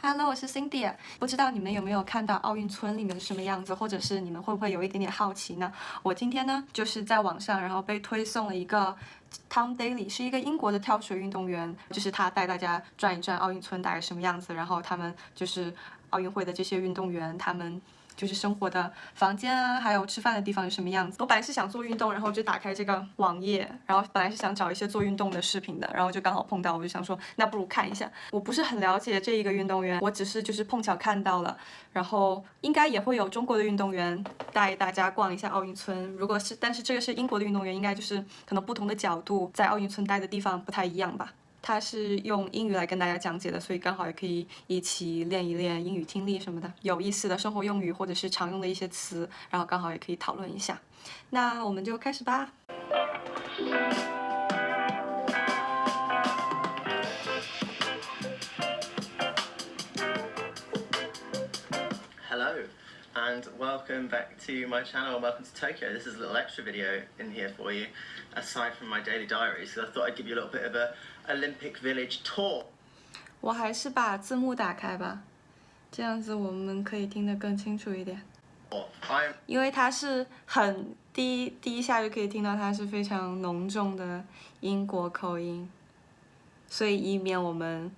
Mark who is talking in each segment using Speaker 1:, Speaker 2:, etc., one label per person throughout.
Speaker 1: Hello，我是 Cindy。不知道你们有没有看到奥运村里面是什么样子，或者是你们会不会有一点点好奇呢？我今天呢，就是在网上，然后被推送了一个 Tom Daley，是一个英国的跳水运动员，就是他带大家转一转奥运村大概什么样子，然后他们就是奥运会的这些运动员，他们就是生活的房间啊，还有吃饭的地方是什么样子。我本来是想做运动，然后就打开这个网页，然后本来是想找一些做运动的视频的，然后就刚好碰到，我就想说，那不如看一下。我不是很了解这一个运动员，我只是就是碰巧看到了，然后应该也会有中国的运动员带大家逛一下奥运村。如果是，但是这个是英国的运动员，应该就是可能不同的角度，在奥运村待的地方不太一样吧。他是用英语来跟大家讲解的，所以刚好也可以一起练一练英语听力什么的，有意思的生活用语或者是常用的一些词，然后刚好也可以讨论一下。那我们就开始吧。
Speaker 2: Hello and welcome back to my channel and welcome to Tokyo. This is a little extra video in here for you aside from my daily diary, so I thought I'd give you a little bit of a Olympic Village tour.
Speaker 1: 我还是把字幕打开吧，这样子我们可以听得更清楚一点。因为它是很第一下就可以听到它是非常浓重的英国口音，所以以免我们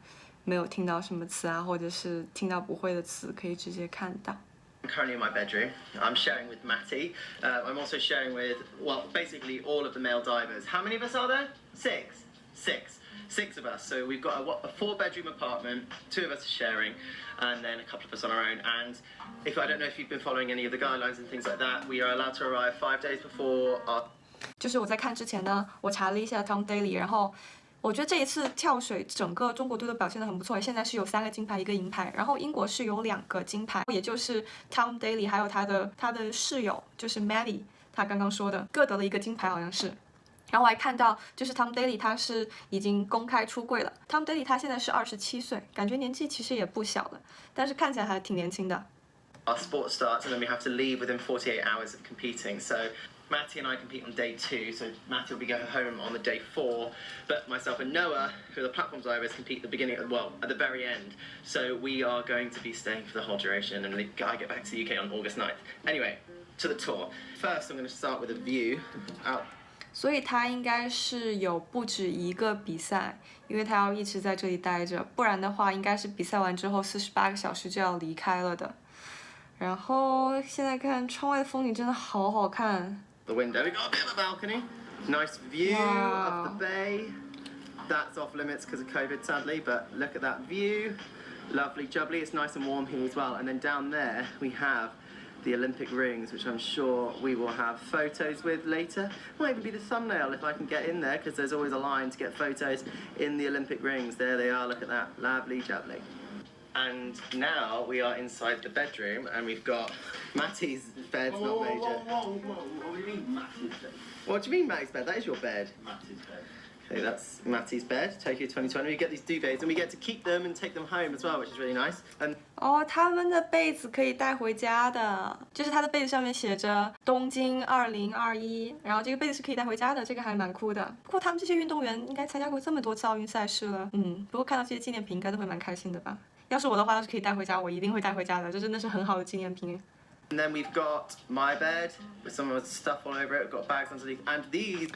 Speaker 1: 没有听到什么词啊，或者是听到不会的词，可以直接看到。
Speaker 2: I'm currently in my bedroom. I'm sharing with Matty. I'm also sharing with, well, basically all of the male divers. How many of us are there? Six of us. So we've got a 4-bedroom apartment, 2 of us are sharing, and then a couple of us on our own. And I don't know if you've been following any of the guidelines and things like that, we are allowed to arrive 5 days before our...
Speaker 1: 就是我在看之前呢，我查了一下 Tom Daley， 然后我觉得这一次跳水整个中国队都表现得很不错，现在是有3个金牌1个银牌，然后英国是有2个金牌，也就是 Tom Daley 还有他的室友就是 Maddie， 他刚刚说的各得了1个金牌好像是。然后我还看到，就是 Tom Daley 他是已经公开出柜了。Tom Daley 他现在是27岁，感觉年纪其实也不小了，但是看起来还挺年轻的。
Speaker 2: Our sport starts and then we have to leave within 48 hours of competing. So Matty and I compete on day 2. So Matty will be going home on the day 4, but myself and Noah, who are the platform divers, compete at the beginning, at the very end. So we are going to be staying for the whole duration, and I get back to the UK on August 9th. Anyway, to the tour. First, I'm going to start with a view out.
Speaker 1: 所以他应该是有不止1个比赛，因为他要一直在这里待着，不然的话应该是比赛完之后48个小时就要离开了的。然后现在看窗外的风景真的好好看。
Speaker 2: The window, we've got a bit of a balcony. Nice view of the bay. That's off limits because of COVID, sadly, but look at that view. Lovely jubbly. It's nice and warm here as well. And then down there we have the Olympic rings, which I'm sure we will have photos with later. Might even be the thumbnail if I can get in there, because there's always a line to get photos in the Olympic rings. There they are, look at that, lovely jubbly. And now we are inside the bedroom, and we've got Matty's bed's not major.
Speaker 3: Whoa, what do you mean Matty's bed?
Speaker 2: What do you mean Matty's bed? That is your bed.
Speaker 3: Matty's bed.
Speaker 2: Okay, that's Matty's bed, Tokyo 2020. We get these duvets and we get to keep them and take them home as well, which is really nice. And
Speaker 1: 他们的被子可以带回家的，就是他的被子上面写着东京2021，然后这个被子是可以带回家的，这个还蛮酷的。不过他们这些运动员应该参加过这么多次奥运赛事了，不过看到这些纪念品应该都会蛮开心的吧。要是我的话，要是可以带回家，我一定会带回家的，这真的是很好的纪念品。
Speaker 2: And then we've got my bed with some of the stuff all over it. We've got bags underneath, and these.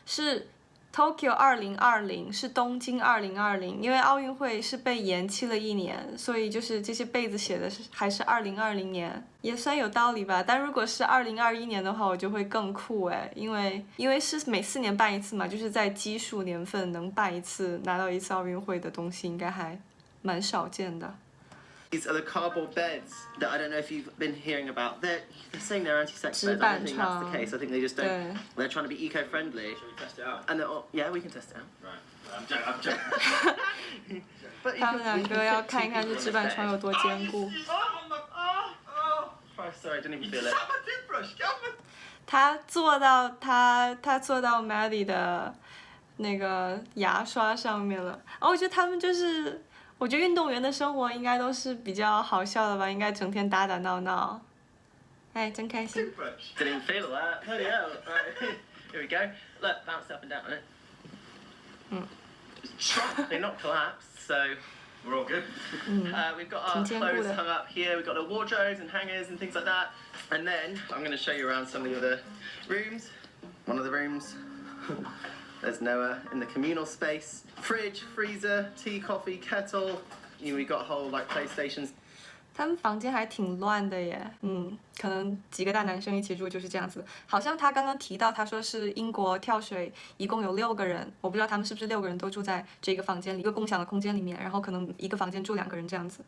Speaker 1: 是 Tokyo 2020，是东京2020，因为奥运会是被延期了1年，所以就是这些被子写的还是2020年，也算有道理吧。但如果是2021年的话，我就会更酷哎，因为是每4年办一次嘛，就是在奇数年份能办一次，拿到1次奥运会的东西，应该还蛮少见的。
Speaker 2: These are the cardboard beds that I don't know if you've been hearing about. They're saying they're anti-sex beds. I don't think that's the case. I think they just don't. They're trying to be eco-friendly.
Speaker 3: Should we test it out?
Speaker 2: And yeah, we can test it out.
Speaker 3: Right. I'm joking.
Speaker 1: 他们2个要看一看这纸板床有多坚固。
Speaker 2: Sorry, I didn't even feel it.
Speaker 1: 他坐到 Maddie 的那个牙刷上面了。我觉得他们就是。我觉得运动员的生活应该都是比较好笑的吧，应该整天打打闹闹，哎，真开心。
Speaker 2: Didn't feel that. Bloody hell. Right. Here we go. Look, bounce up and down on it. They not collapsed, so
Speaker 3: We're all good.
Speaker 2: We've got our
Speaker 1: 挺坚固的。
Speaker 2: clothes hung up here. We've got the wardrobes and hangers and things like that. And then I'm going to show you around some of the other rooms. One of the rooms. There's Noah in the communal space. Fridge, freezer, tea, coffee, kettle. We got whole like PlayStations.
Speaker 1: 他们房间还挺乱的耶，可能几个大男生一起住就是这样子。好像他刚刚提到，他说是英国跳水一共有6个人，我不知道他们是不是6个人都住在这个房间里，一个共享的空间里面，然后可能一个房间住2个人这样子。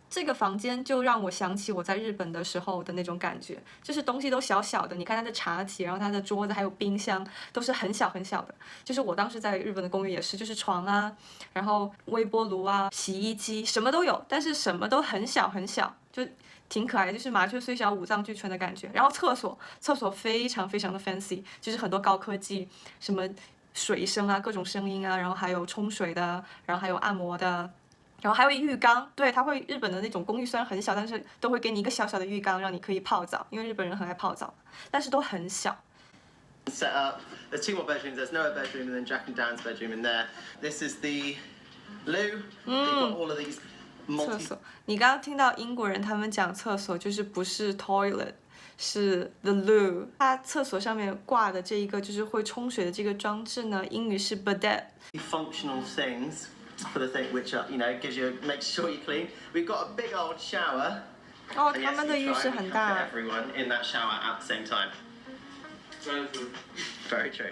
Speaker 1: 这个房间就让我想起我在日本的时候的那种感觉，就是东西都小小的，你看它的茶几，然后它的桌子还有冰箱都是很小很小的。就是我当时在日本的公寓也是，就是床啊，然后微波炉啊、洗衣机什么都有，但是什么都很小很小，就挺可爱的，就是麻雀虽小五脏俱全的感觉。然后厕所非常非常的 fancy， 就是很多高科技，什么水声啊、各种声音啊，然后还有冲水的，然后还有按摩的。然后还有浴缸，对，它会日本的那种公寓虽然很小，但是都会给你一个小小的浴缸，让你可以泡澡，因为日本人很爱泡澡，但是都很小。
Speaker 2: Set up. There's 2 more bedrooms. There's Noah's bedroom and then Jack and Dan's bedroom in there. This is the loo. They've got all of these
Speaker 1: 厕所，你刚刚听到英国人他们讲厕所，就是不是 toilet， 是 the loo。它厕所上面挂的这一个就是会冲水的这个装置呢，英语是 bidet。
Speaker 2: functional things for the thing which gives you makes sure you clean. We've got a big old shower.
Speaker 1: 哦，
Speaker 2: And
Speaker 1: 他
Speaker 2: yes,
Speaker 1: 们的
Speaker 2: we
Speaker 1: 浴
Speaker 2: try
Speaker 1: 室
Speaker 2: and
Speaker 1: 很
Speaker 2: we
Speaker 1: 大。
Speaker 2: fit everyone in that shower at the same time. Very true.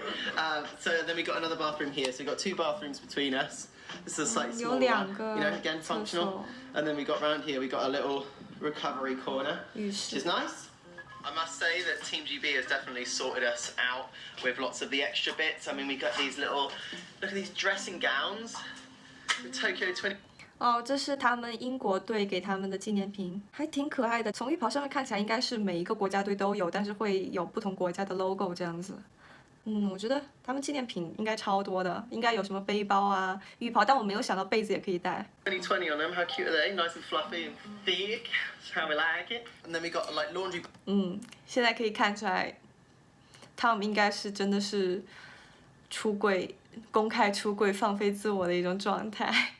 Speaker 2: So then we got another bathroom here. So we've got 2 bathrooms between us. This is a slightly
Speaker 1: 有
Speaker 2: smaller
Speaker 1: 2
Speaker 2: one.
Speaker 1: 个
Speaker 2: Again
Speaker 1: 厕
Speaker 2: functional.
Speaker 1: 所
Speaker 2: And then we got round here. We got a little recovery corner,
Speaker 1: 浴
Speaker 2: which
Speaker 1: 室
Speaker 2: is。nice. I must say that Team GB has definitely sorted us out with lots of the extra bits. I mean, we got these little, look at these dressing gowns. The Tokyo 20.
Speaker 1: 哦，这是他们英国队给他们的纪念品，还挺可爱的。从浴袍上面看起来应该是每一个国家队都有，但是会有不同国家的 logo 这样子。我觉得他们纪念品应该超多的，应该有什么背包啊、浴袍，但我没有想到被子也可以带。
Speaker 2: 2020 on them. How cute are they? Nice and fluffy and thick. That's how we like it. And then we got like laundry.
Speaker 1: 现在可以看出来，Tom 应该是真的是出柜、公开出柜、放飞自我的一种状态。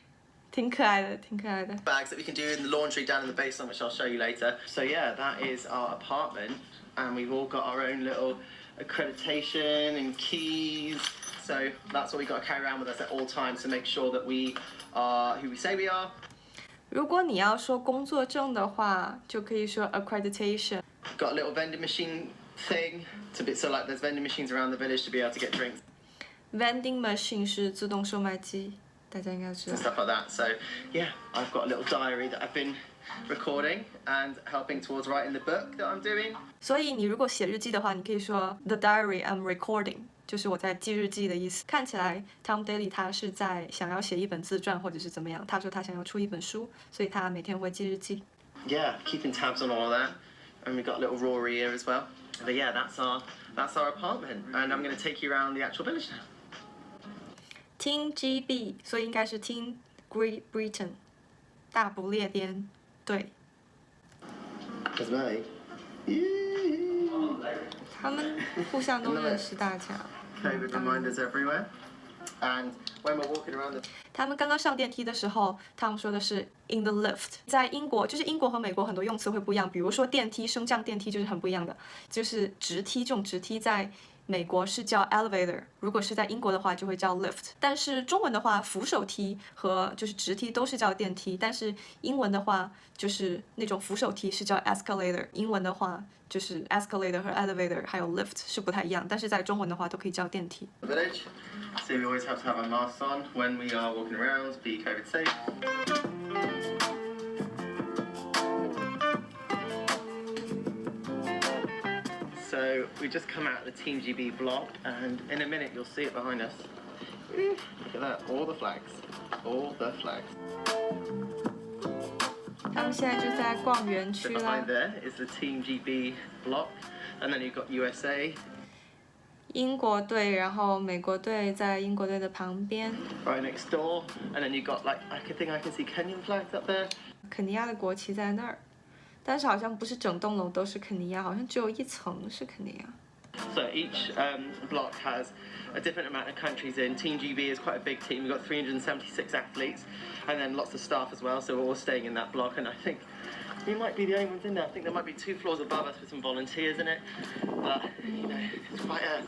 Speaker 1: 挺可爱的，挺可爱的。
Speaker 2: Bags that we can do in the laundry down in the basement, which I'll show you later. So yeah, that is our apartment, and we've all got our own little accreditation and keys. So that's what we got to carry around with us at all times to make sure that we are who we say we are.
Speaker 1: 如果你要说工作证的话，就可以说 accreditation。
Speaker 2: Got a little vending machine thing to be so like there's vending machines around the village to be able to get drinks
Speaker 1: Vending machine 是自动售卖机，大家应该知道
Speaker 2: and。stuff like that. So yeah, I've got a little diary that I've been recording and helping towards writing the book that I'm doing.
Speaker 1: 所以你如果写日记的话，你可以说 The diary I'm recording， 就是我在记日记的意思。看起来 Tom Daley 他是在想要写一本自传或者是怎么样。他说他想要出一本书，所以他每天会记日记。
Speaker 2: Yeah, keeping tabs on all of that. And we've got a little Rory here as well. But yeah, that's our apartment. And I'm going to take you around the actual village now.
Speaker 1: Team GB， 所以应该是 Team Great Britain， 大不列颠队。
Speaker 2: That's me.
Speaker 1: 他们互相都认识大家。
Speaker 2: COVID reminders everywhere. And when we're walking around the
Speaker 1: 他们刚刚上电梯的时候，他们说的是 in the lift。在英国，就是英国和美国很多用词会不一样，比如说电梯、升降电梯就是很不一样的，就是直梯这种直梯在美国是叫 elevator， 如果是在英国的话就会叫 lift。但是中文的话，扶手梯和就是直梯都是叫电梯，但是英文的话就是那种扶手梯是叫 escalator， 英文的话就是 escalator 和 elevator 还有 lift 是不太一样，但是在中文的话都可以叫电梯。
Speaker 2: village. So we always have to have our masks on when we are walking around, be COVID safe. So we just come out of the Team GB block, and in a minute you'll see it behind us. Look at that, all the flags, all the flags.
Speaker 1: 他们现在就在逛园
Speaker 2: So
Speaker 1: 区啦
Speaker 2: behind。there is the Team GB block, and then you've got USA
Speaker 1: 英国队，然后美国队在英国队的旁边。
Speaker 2: right next door, and then you've got like I can see Kenyan flags up there.
Speaker 1: 肯尼亚的国旗在那儿，但是好像不是整栋楼都是肯尼亚，好像只有一层是肯尼亚。
Speaker 2: So each block has a different amount of countries in. Team GB is quite a big team. We've got 376 athletes and then lots of staff as well. So we're all staying in that block. And I think we might be the only ones in there. I think there might be 2 floors above us with some volunteers in it. But, you know, it's quite a...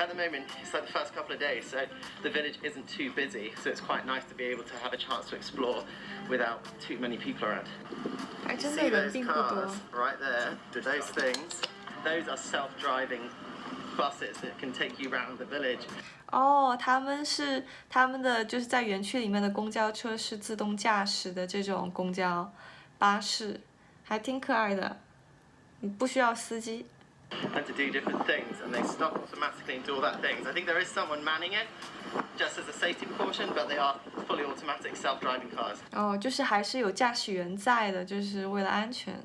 Speaker 2: At the moment, it's like the first couple of days, so the village isn't too busy. So it's quite nice to be able to have a chance to explore without too many people around.
Speaker 1: 还真的
Speaker 2: See
Speaker 1: 人
Speaker 2: those
Speaker 1: 并不多
Speaker 2: cars。right there? Those things. Those are self-driving buses that can take you around the village.
Speaker 1: 哦，他们的就是在园区里面的公交车是自动驾驶的这种公交巴士，还挺可爱的，你不需要司机。
Speaker 2: And to do different things, and they stop automatically and do all that things. I think there is someone manning it, just as a safety precaution, but they are fully automatic self-driving cars.
Speaker 1: 哦，就是还是有驾驶员在的，就是为了安全，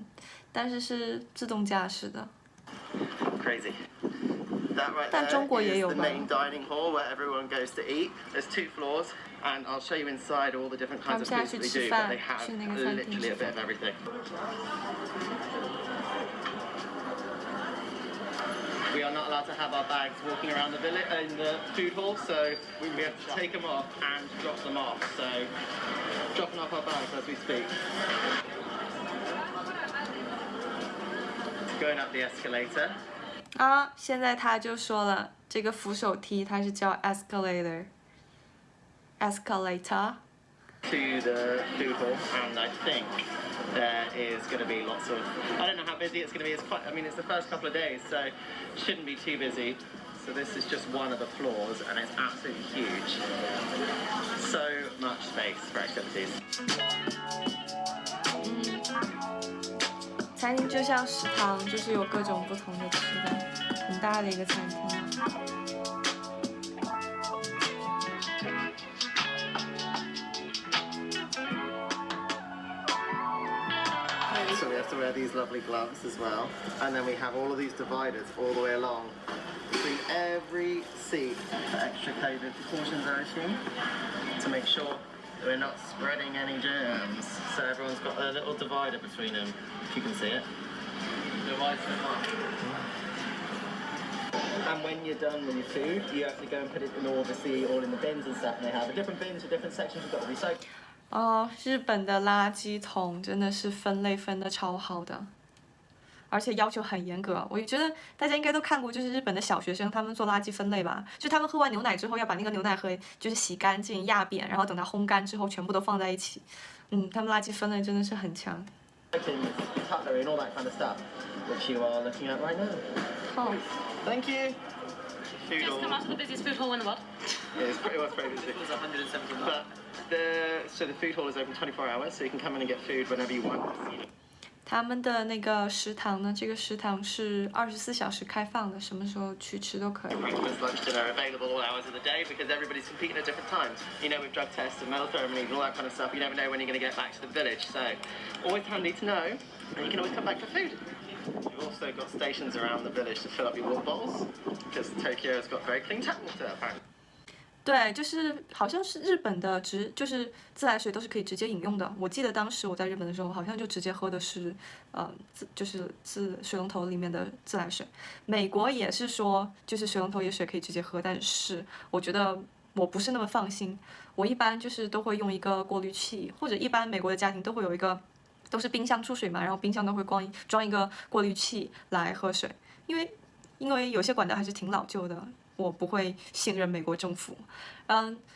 Speaker 1: 但是是自动驾驶的。
Speaker 2: Crazy. That right
Speaker 1: 但
Speaker 2: there
Speaker 1: 中国也
Speaker 2: is
Speaker 1: 有
Speaker 2: the
Speaker 1: 吧？
Speaker 2: main dining hall where everyone goes to eat. There's 2 floors, and I'll show you inside all the different kinds of
Speaker 1: 他们
Speaker 2: foods
Speaker 1: 现
Speaker 2: that
Speaker 1: 在去
Speaker 2: they
Speaker 1: 吃
Speaker 2: do, but
Speaker 1: 饭
Speaker 2: they have
Speaker 1: 去那个餐厅
Speaker 2: literally
Speaker 1: 吃
Speaker 2: a bit
Speaker 1: 饭
Speaker 2: of everything. We are not allowed to have our bags walking around the village in the food hall, so we have to take them off and drop them off. So, dropping off our bags as we speak. Going up the escalator.
Speaker 1: 啊，现在他就说了，这个扶手梯它是叫 escalator。To
Speaker 2: the food hall, and I think there is going to be lots of. I don't know how busy it's going to be. It's quite. I mean, it's the first couple of days, so it shouldn't be too busy. So this is just one of the floors, and it's absolutely huge. So much space for activities.
Speaker 1: 餐厅就像食堂，就是有各种不同的吃的，很大的一个餐厅。
Speaker 2: So we have to wear these lovely gloves as well, and then we have all of these dividers all the way along between every seat for extra COVID precautions, I assume, to make sure that we're not spreading any germs. So everyone's got a little divider between them, if you can see it. And when you're done with your food, you have to go and put it in obviously all in the bins and stuff, and they have the different bins for different sections. You've got to recycle.
Speaker 1: 哦，日本的垃圾桶真的是分类分的超好的，而且要求很严格。我觉得大家应该都看过，就是日本的小学生他们做垃圾分类吧，就他们喝完牛奶之后要把那个牛奶盒就是洗干净、压扁，然后等它烘干之后全部都放在一起。他们垃圾分类真的是很强。
Speaker 2: Cutlery and all that kind of stuff, which you are looking at right now.
Speaker 1: 好，
Speaker 2: Thank you. Food
Speaker 4: Just come
Speaker 2: hall.
Speaker 4: out of the busiest food hall in the world.
Speaker 2: Yeah, it's pretty busy.
Speaker 3: It was 170
Speaker 2: But the food hall is open 24 hours, so you can come in and get food whenever you want.
Speaker 1: 他们的那个食堂呢，这个食堂是24小时开放的，什么时候去吃都可以。
Speaker 2: Breakfast, lunch, dinner available all hours of the day because everybody's competing at different times. You know, with drug tests and medal ceremonies and all that kind of stuff, you never know when you're going to get back to the village. So, always handy to know, and you can always come back for food. You've also got stations around the village to fill up your water bottles because Tokyo has got very clean tap water apparently.
Speaker 1: 对，就是好像是日本的就是自来水都是可以直接饮用的。我记得当时我在日本的时候，好像就直接喝的是，就是水龙头里面的自来水。美国也是说，就是水龙头里的水可以直接喝，但是我觉得我不是那么放心。我一般就是都会用一个过滤器，或者一般美国的家庭都会有一个，都是冰箱出水嘛，然后冰箱都会装一个过滤器来喝水，因为有些管道还是挺老旧的。我不会信任美国政府。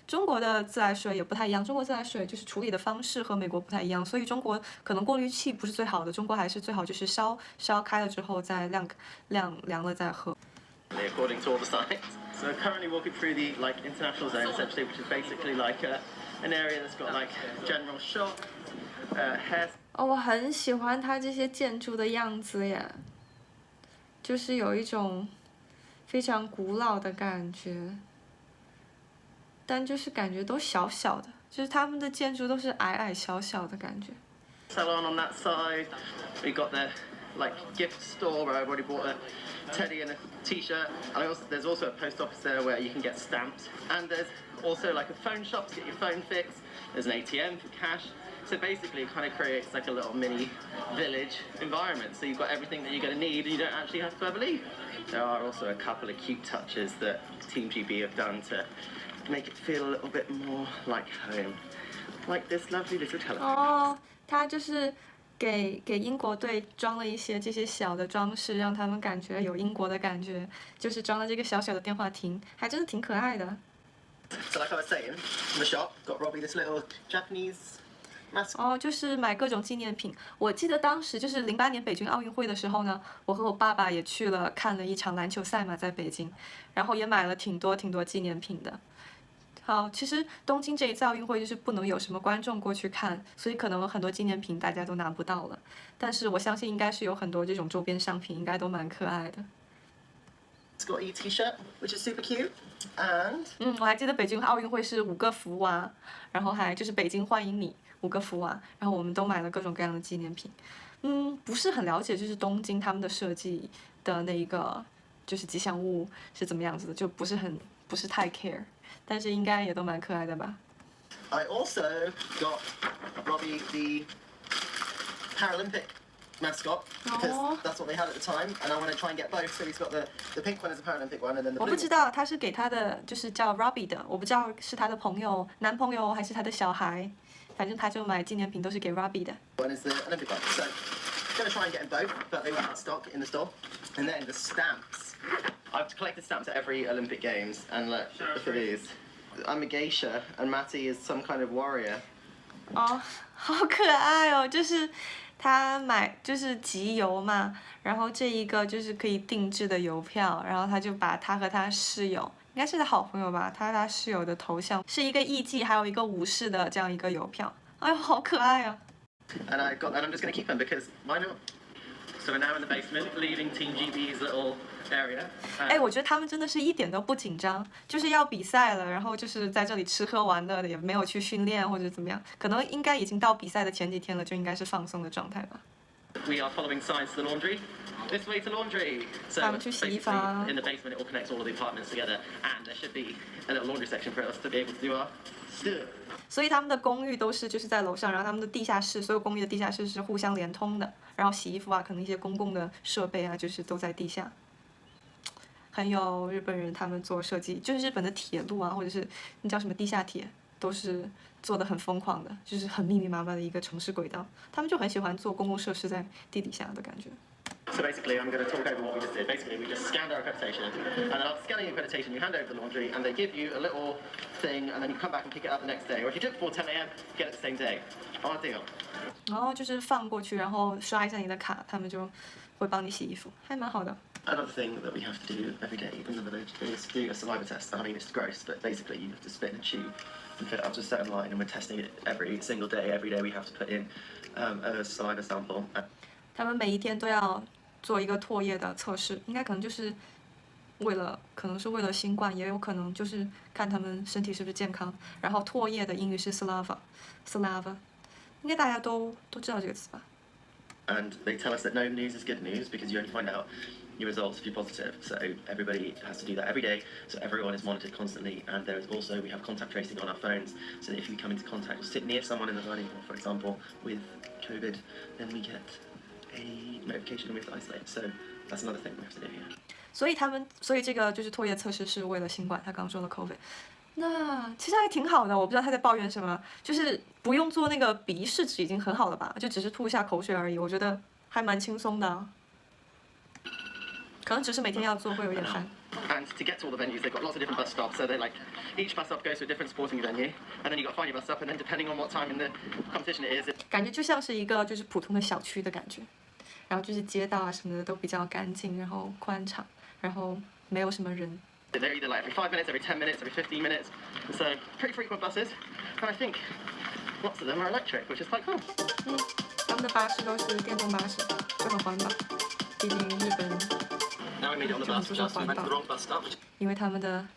Speaker 1: 中国的自来水也不太一样，中国自来水就是处理的方式和美国不太一样，所以中国可能过滤器不是最好的，中国还是最好就是烧开了之后再凉了再喝。
Speaker 2: According to all the signs. So currently walking through the international zone essentially, which is basically like an area that's got like general shop, hair.
Speaker 1: 哦，我很喜欢它这些建筑的样子耶，就是有一种非常古老的感觉，但就是感觉都小小的，就是他们的建筑都是矮小小的感觉。
Speaker 2: Salon on that side. We got the gift store where I've already bought a teddy and a t-shirt. And there's also a post office there where you can get stamps. And there's also a phone shop to get your phone fixed. There's an ATM for cash. So basically, it kind of creates like a little mini village environment. So you've got everything that you're going to need, and you don't actually have to ever leave. There are also a couple of cute touches that Team GB have done to make it feel a little bit more like home, like this lovely little telephone.
Speaker 1: 哦，他就是给英国队装了一些这些小的装饰，让他们感觉有英国的感觉，就是装了这个小小的电话亭，还真的挺可爱的。
Speaker 2: So like I was saying, in the shop, got Robbie this little Japanese mascot.
Speaker 1: 哦，就是买各种纪念品。我记得当时就是08年北京奥运会的时候呢，我和我爸爸也去了看了一场篮球赛嘛，在北京，然后也买了挺多纪念品的。好，其实东京这一次奥运会就是不能有什么观众过去看，所以可能很多纪念品大家都拿不到了。但是我相信应该是有很多这种周边商品，应该都蛮可爱的。
Speaker 2: It's got a T-shirt, which is super cute, and
Speaker 1: 我还记得北京奥运会是5个福娃，然后还就是北京欢迎你5个福娃，然后我们都买了各种各样的纪念品。不是很了解就是东京他们的设计的那一个就是吉祥物是怎么样子的，就不是太 care， 但是应该也都蛮可爱的吧。
Speaker 2: I also got Robbie the Paralympic mascot because
Speaker 1: Aww.
Speaker 2: that's what they had at the time, and I want to try and get both. So he's got the pink one as a Paralympic one, and then the
Speaker 1: 我
Speaker 2: blue
Speaker 1: 不知道他是给他的就是叫 Robbie 的，我不知道是他的朋友、男朋友还是他的小孩，反正他就买纪念品都是给 Robbie 的。
Speaker 2: one is the Olympic one. So I'm going to try and get them both, but they were out of stock in the store. And then the stamps. I've collected stamps at every Olympic Games, and look at these. I'm a geisha, and Matty is some kind of warrior.
Speaker 1: 哦，好可爱哦！就是他买就是集邮嘛，然后这一个就是可以定制的邮票，然后他就把他和他室友，应该是他好朋友吧，他和他室友的头像是一个艺伎，还有一个武士的这样一个邮票，哎呦，好可爱啊！
Speaker 2: And I'm just going to keep them because why not? So we're now in the basement, leaving Team GB's little area.
Speaker 1: 哎，我觉得他们真的是一点都不紧张，就是要比赛了，然后就是在这里吃喝玩乐的，也没有去训练或者怎么样，可能应该已经到比赛的前几天了，就应该是放松的状态吧。
Speaker 2: We are following signs to the laundry. This way to laundry. So
Speaker 1: 他们去洗衣房。
Speaker 2: basically, in the basement, it all connects all of the apartments together, and there should be a little laundry section for us to be able to do our stuff.
Speaker 1: 所以他们的公寓都是就是在楼上，然后他们的地下室，所有公寓的地下室是互相连通的，然后洗衣服啊，可能一些公共的设备啊，就是都在地下。很有日本人他们做设计，就是日本的铁路啊，或者是那叫什么地下铁，都是做的很疯狂的，就是很密密麻麻的一个城市轨道。他们就很喜欢做公共设施在地底下的感觉。
Speaker 2: So basically, I'm going to talk over what we just did. Basically, we just scanned our accreditation, and then after scanning your accreditation, you hand over the laundry, and they give you a little thing, and then you come back and pick it up the next day. Or if you do it before 10 a.m., you get it the same day. Our deal.
Speaker 1: 然后就是放过去，然后刷一下你的卡，他们就会帮你洗衣服，还蛮好的。
Speaker 2: Another thing that we have to do every day in the village is do a saliva test. I mean, it's gross, but basically you have to spit in a tube and put it up to a certain line, and we're testing it every single day. Every day we have to put in a saliva sample.
Speaker 1: 他们每一天都要做一个唾液的测试，应该可能就是可能是为了新冠，也有可能就是看他们身体是不是健康。然后唾液的英语是 saliva， 应该大家都知道这个词吧？
Speaker 2: And they tell us that no news is good news because you only find out your results if you're positive. So everybody has to do that every day. So everyone is monitored constantly. And there is also, we have contact tracing on our phones. So that if you come into contact or sit near someone in the dining hall, for example, with COVID, then we get a notification and we have to isolate. So that's another thing we have to do here.
Speaker 1: 所以这个就是唾液测试是为了新冠，他刚说了 COVID。那其实还挺好的，我不知道他在抱怨什么，就是不用做那个鼻试纸已经很好了吧，就只是吐一下口水而已，我觉得还蛮轻松的。可能只是每天要做会有点烦。
Speaker 2: And to get to all the venues, they've got lots of different bus stops. So they're like, each bus stop goes to a different sporting venue, and then you've got to find your bus stop, and then depending on what time in the competition it is,
Speaker 1: 感觉就像是一个就是普通的小区的感觉，然后就是街道啊什么的都比较干净，然后宽敞，然后没有什么人。
Speaker 2: they're either like every 5 minutes, every 10 minutes, every 15 minutes. So pretty frequent buses, and I think lots of them are electric, which is quite cool.
Speaker 1: 他们的巴士都是电动巴士，就很环保。毕竟日本
Speaker 2: Now we made it on the bus, just we went to the wrong bus stop.
Speaker 1: 因为他们的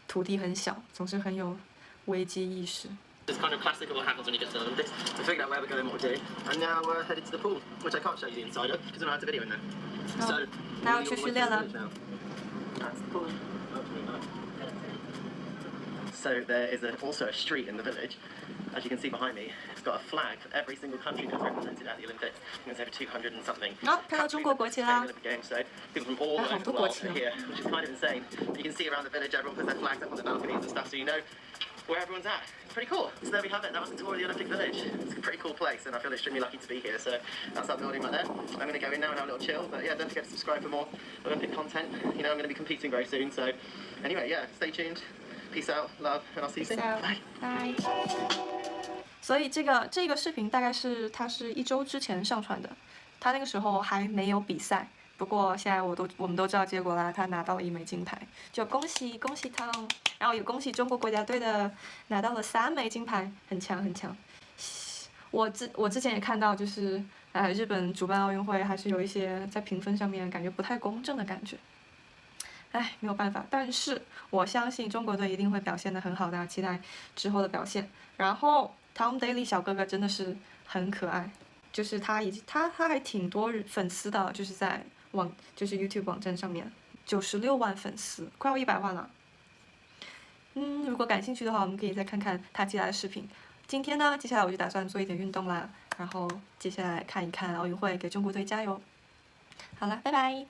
Speaker 1: 土地很小，总是很有危机意识。
Speaker 2: It's kind of classic of what happens when you get to the Olympics. We figured out where we're going, what we're doing, and now we're headed to the pool, which I can't show you the inside of because I don't have the video in there. So
Speaker 1: 那要去训练了。
Speaker 2: that's the pool. So there is also a street in the village, as you can see behind me. It's got a flag for every single country that's represented at the Olympics. There's over 200 and something.
Speaker 1: 好，看到中国国旗啦。
Speaker 2: Olympic Games, so people from all over the world are here, which is kind of insane. You can see around the village, everyone puts their flags up on the balconies and stuff, so you know where everyone's at. It's pretty cool. So there we have it. That was the tour of the Olympic Village. It's a pretty cool place, and I feel extremely lucky to be here. So that's that building right there. I'm going to go in now and have a little chill. But yeah, don't forget to subscribe for more Olympic content. You know, I'm going to be competing very soon. So anyway, yeah, stay tuned. Peace out, love, and I'll see you soon. Bye.
Speaker 1: Bye. 所以这个视频大概它是1周之前上传的，他那个时候还没有比赛。不过现在我们都知道结果啦，他拿到了1枚金牌，就恭喜 Tom， 然后也恭喜中国国家队的拿到了3枚金牌，很强很强。我之前也看到，就是日本主办奥运会还是有一些在评分上面感觉不太公正的感觉。没有办法，但是我相信中国队一定会表现得很好的，期待之后的表现。然后 Tom Daley 小哥哥真的是很可爱，就是他还挺多粉丝的，就是在就是 YouTube 网站上面96万粉丝，快要100万了。如果感兴趣的话，我们可以再看看他接下来的视频。今天呢，接下来我就打算做一点运动啦，然后接下来看一看奥运会，给中国队加油。好了，拜拜。